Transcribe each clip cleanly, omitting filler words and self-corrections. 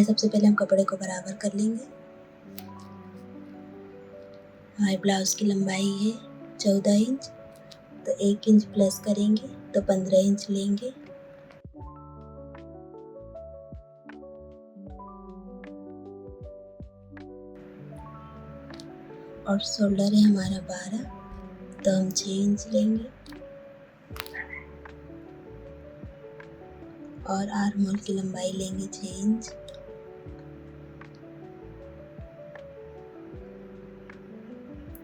सबसे पहले हम कपड़े को बराबर कर लेंगे। हमारे ब्लाउज़ की लंबाई है 14 इंच, तो 1 इंच प्लस करेंगे तो 15 इंच लेंगे। और शोल्डर है हमारा 12, तो हम 6 इंच लेंगे। और आर्म होल की लंबाई लेंगे 6 इंच।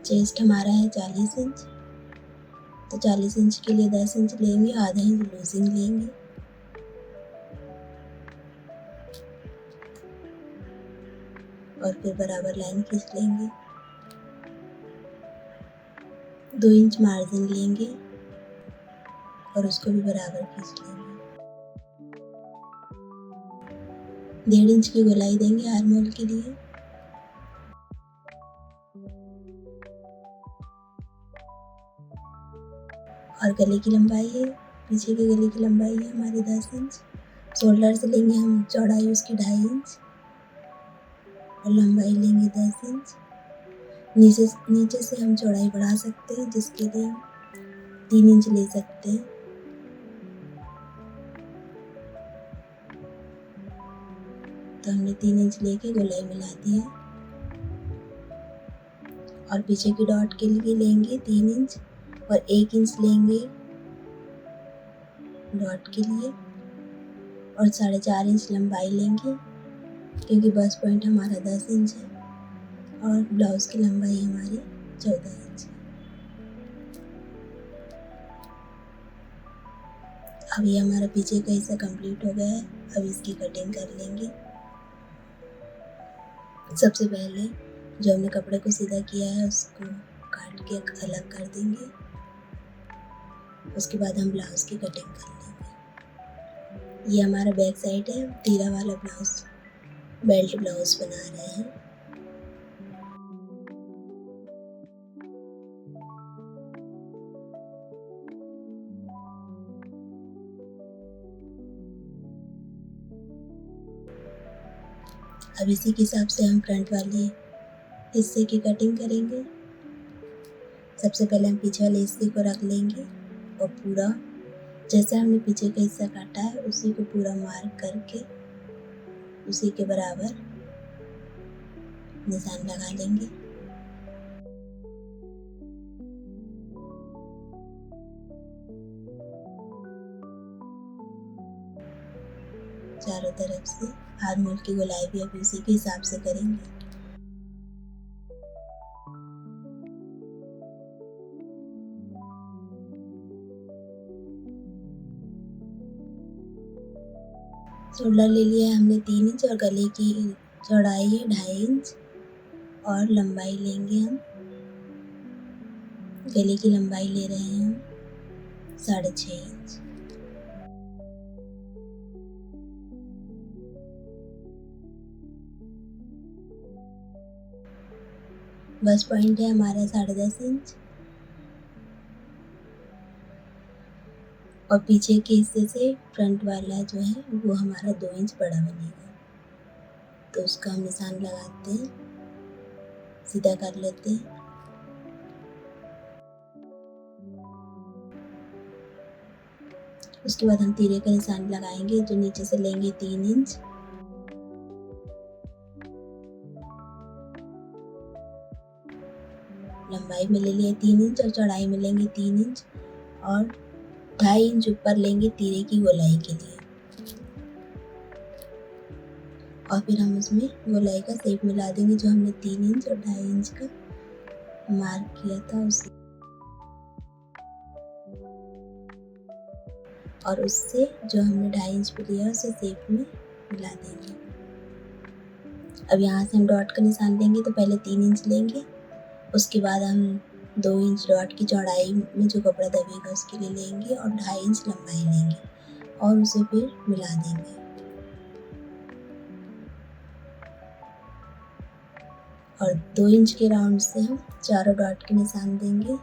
चेस्ट हमारा है 40 इंच, तो 40 इंच के लिए 10 इंच लेंगे, आधा इंच लूजिंग लेंगे। और फिर बराबर लाइन खींच लेंगे। 2 इंच मार्जिन लेंगे और उसको भी बराबर खींच लेंगे। 1.5 इंच की गोलाई देंगे आर्म होल के लिए। और गले की लंबाई है, पीछे के गले की लंबाई है हमारी 10 इंच। शोल्डर से लेंगे हम चौड़ाई उसकी 2.5 इंच और लंबाई लेंगे 10 इंच। नीचे से हम चौड़ाई बढ़ा सकते हैं, जिसके लिए हम 3 इंच ले सकते हैं। तो हमने 3 इंच लेके गोलाई मिला दी है। और पीछे की डॉट के लिए लेंगे 3 इंच और 1 इंच लेंगे डॉट के लिए और 4.5 इंच लंबाई लेंगे, क्योंकि बस्ट पॉइंट हमारा 10 इंच है और ब्लाउज़ की लंबाई हमारी 14 इंच है। अब ये हमारा पीछे का हिस्सा कंप्लीट हो गया है। अब इसकी कटिंग कर लेंगे। सबसे पहले जो हमने कपड़े को सीधा किया है उसको काट के अलग कर देंगे। उसके बाद हम ब्लाउज़ की कटिंग कर लेंगे। ये हमारा बैक साइड है, तीरा वाला ब्लाउज़, बेल्ट ब्लाउज़ बना रहे हैं। अब इसी के हिसाब से हम फ्रंट वाले हिस्से की कटिंग करेंगे। सबसे पहले हम पीछे वाले हिस्से को रख लेंगे और पूरा जैसे हमने पीछे का हिस्सा काटा है उसी को पूरा मार्क करके उसी के बराबर निशान लगा लेंगे। चारों तरफ से आर्म होल की गोलाई भी अभी उसी के हिसाब से करेंगे। शोल्डर ले लिया है हमने 3 इंच और गले की चौड़ाई है 2.5 इंच और लंबाई लेंगे हम, गले की लंबाई ले रहे हैं हम 6.5 इंच। बस पॉइंट है हमारा 10.5 इंच और पीछे के हिस्से से फ्रंट वाला जो है वो हमारा 2 इंच बड़ा बनेगा, तो उसका हम निशान लगाते हैं, सीधा कर लेते हैं। उसके बाद हम तीरे का निशान लगाएंगे, जो नीचे से लेंगे 3 इंच लंबाई में ले लिया 3 इंच और चौड़ाई में लेंगे 3 इंच और 2.5 इंच ऊपर लेंगे तीरे की गोलाई के लिए। और फिर हम उसमें गोलाई का शेप मिला देंगे, जो हमने 3 इंच और 2.5 इंच का मार्क किया था उसे, और उससे जो हमने 2.5 इंच पे लिया उसे शेप में मिला देंगे। अब यहाँ से हम डॉट का निशान लेंगे, तो पहले 3 इंच लेंगे, उसके बाद हम 2 इंच डॉट की चौड़ाई में जो कपड़ा दबेगा उसके लिए लेंगे और 2.5 इंच लंबाई लेंगे और उसे फिर मिला देंगे। और 2 इंच के राउंड से हम चारों डॉट के निशान देंगे।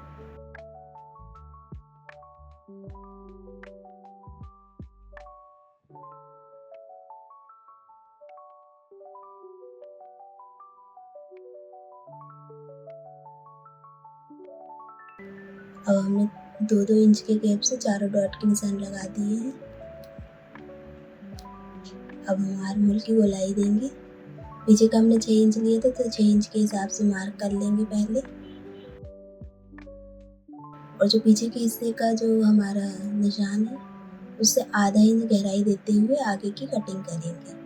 अब हमने 2-2 इंच के गैप से चारों डॉट के निशान लगा दिए हैं। अब हम आर्म होल की गोलाई देंगे। पीछे का हमने 6 इंच लिया था, तो 6 इंच के हिसाब से मार्क कर लेंगे पहले। और जो पीछे के हिस्से का जो हमारा निशान है, उससे आधा इंच गहराई देते हुए आगे की कटिंग करेंगे।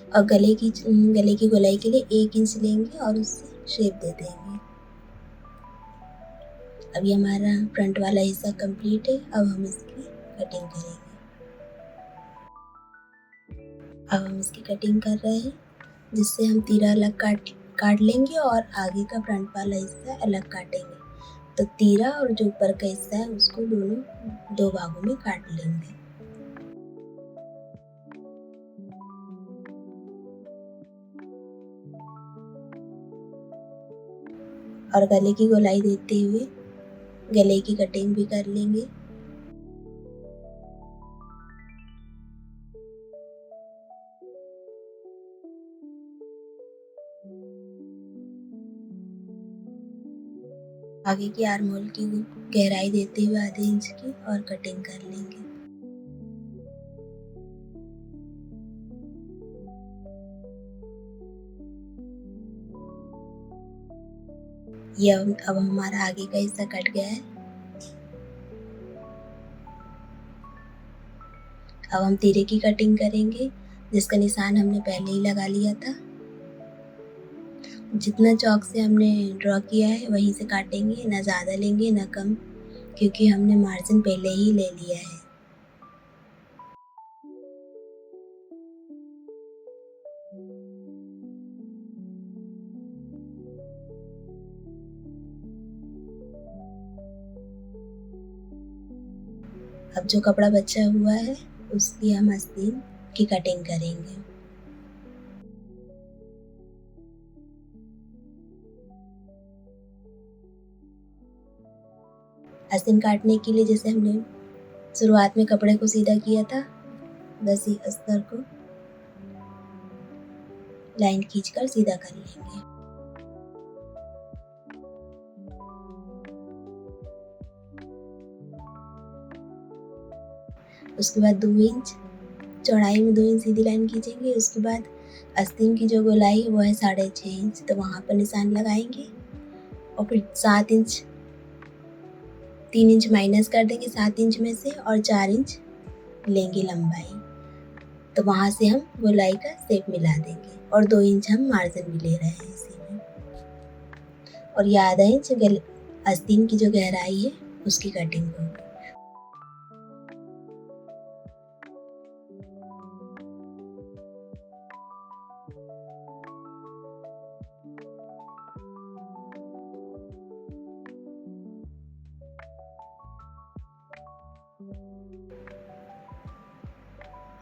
और गले की गोलाई के लिए 1 इंच लेंगे और उससे शेप दे देंगे। अब ये हमारा फ्रंट वाला हिस्सा कंप्लीट है। अब हम इसकी कटिंग करेंगे। अब हम इसकी कटिंग कर रहे हैं, जिससे हम तीरा अलग काट लेंगे और आगे का फ्रंट वाला हिस्सा अलग काटेंगे। तो तीरा और जो ऊपर का हिस्सा है उसको दोनों 2 भागों में काट लेंगे। और गले की गोलाई देते हुए गले की कटिंग भी कर लेंगे। आगे की आर्म होल की गहराई देते हुए आधे इंच की और कटिंग कर लेंगे। ये अब हमारा आगे का हिस्सा कट गया है। अब हम तीरे की कटिंग करेंगे, जिसका निशान हमने पहले ही लगा लिया था। जितना चौक से हमने ड्रॉ किया है वहीं से काटेंगे, ना ज़्यादा लेंगे ना कम, क्योंकि हमने मार्जिन पहले ही ले लिया है। अब जो कपड़ा बचा हुआ है उसकी हम आस्तीन की कटिंग करेंगे। आस्तीन काटने के लिए जैसे हमने शुरुआत में कपड़े को सीधा किया था, वैसे ही अस्तर को लाइन खींचकर सीधा कर लेंगे। उसके बाद 2 इंच चौड़ाई में 2 इंच सीधी लाइन खींचेंगे। उसके बाद आस्तीन की जो गोलाई है वो है 6.5 इंच, तो वहाँ पर निशान लगाएंगे और फिर 7 इंच 3 इंच माइनस कर देंगे 7 इंच में से और 4 इंच लेंगे लंबाई, तो वहाँ से हम गोलाई का शेप मिला देंगे और 2 इंच हम मार्जिन भी ले रहे हैं इसी में। और ये आधा इंच आस्तीन की जो गहराई है उसकी कटिंग होगी।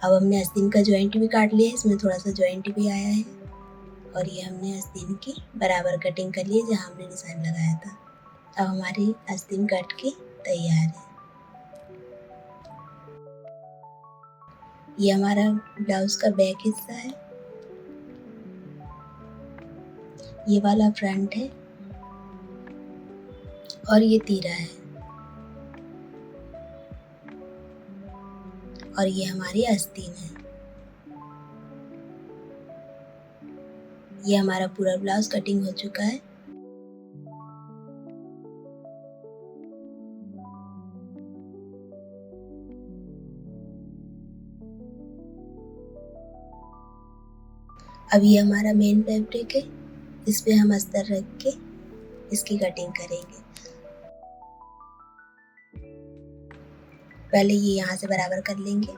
अब हमने आस्तीन का जॉइंट भी काट लिया है, इसमें थोड़ा सा जॉइंट भी आया है और ये हमने आस्तीन की बराबर कटिंग कर ली है जहाँ हमने निशान लगाया था। अब हमारी आस्तीन कट के तैयार है। ये हमारा ब्लाउज का बैक हिस्सा है, ये वाला फ्रंट है और ये तीरा है और ये हमारी आस्तीन है। ये हमारा पूरा ब्लाउज कटिंग हो चुका है। अब ये हमारा मेन फैब्रिक है, इस पे हम अस्तर रख के इसकी कटिंग करेंगे। पहले ये यहाँ से बराबर कर लेंगे।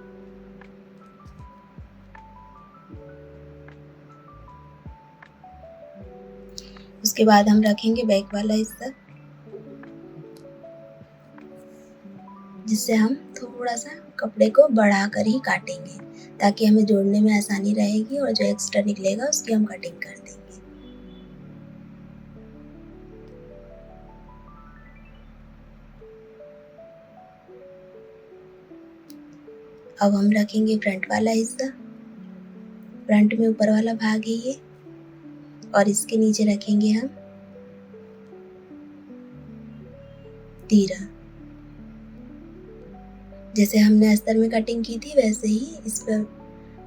उसके बाद हम रखेंगे बैक वाला हिस्सा, जिससे हम थोड़ा सा कपड़े को बढ़ा कर ही काटेंगे ताकि हमें जोड़ने में आसानी रहेगी और जो एक्स्ट्रा निकलेगा उसकी हम कटिंग कर देंगे। अब हम रखेंगे फ्रंट वाला हिस्सा, फ्रंट में ऊपर वाला भाग है ये, और इसके नीचे रखेंगे हम तीरा। जैसे हमने अस्तर में कटिंग की थी वैसे ही इस पर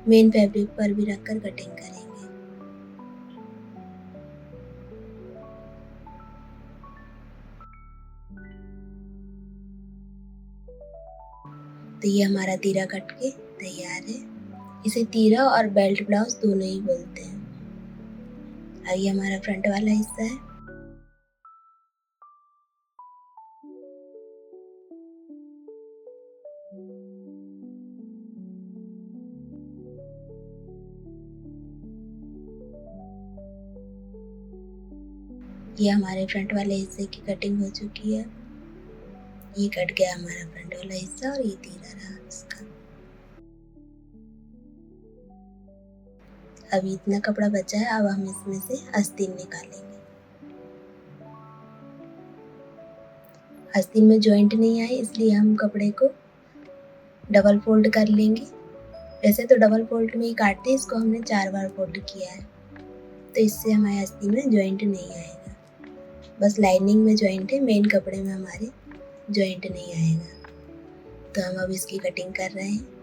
मेन फैब्रिक पर भी रखकर कटिंग करेंगे। तो ये हमारा तीरा कट के तैयार है। इसे तीरा और बेल्ट ब्लाउज दोनों ही बोलते हैं। अब ये हमारा फ्रंट वाला हिस्सा है। ये हमारे फ्रंट वाले हिस्से की कटिंग हो चुकी है। ये कट गया हमारा फ्रंट वाला हिस्सा और ये तीरा रहा इसका। अभी इतना कपड़ा बचा है, अब हम इसमें से आस्तीन निकालेंगे। आस्तीन में जॉइंट नहीं आए इसलिए हम कपड़े को डबल फोल्ड कर लेंगे। वैसे तो डबल फोल्ड में ही काटते हैं, इसको हमने 4 बार फोल्ड किया है, तो इससे हमारे आस्तीन में जॉइंट नहीं आएगा। बस लाइनिंग में जॉइंट है, मेन कपड़े में हमारे जॉइंट नहीं आएगा। तो हम अब इसकी कटिंग कर रहे हैं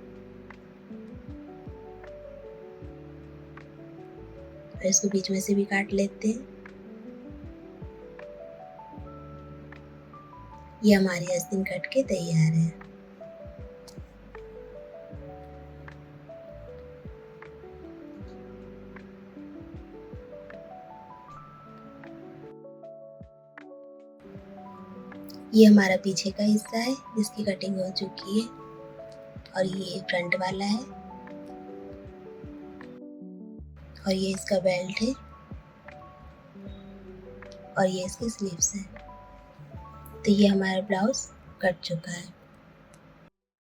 और इसको बीच में से भी काट लेते हैं। ये हमारी आस्तीन कट के तैयार है। ये हमारा पीछे का हिस्सा है जिसकी कटिंग हो चुकी है, और ये फ्रंट वाला है, और ये इसका बेल्ट है, और ये इसकी स्लीव्स है। तो ये हमारा ब्लाउज कट चुका है।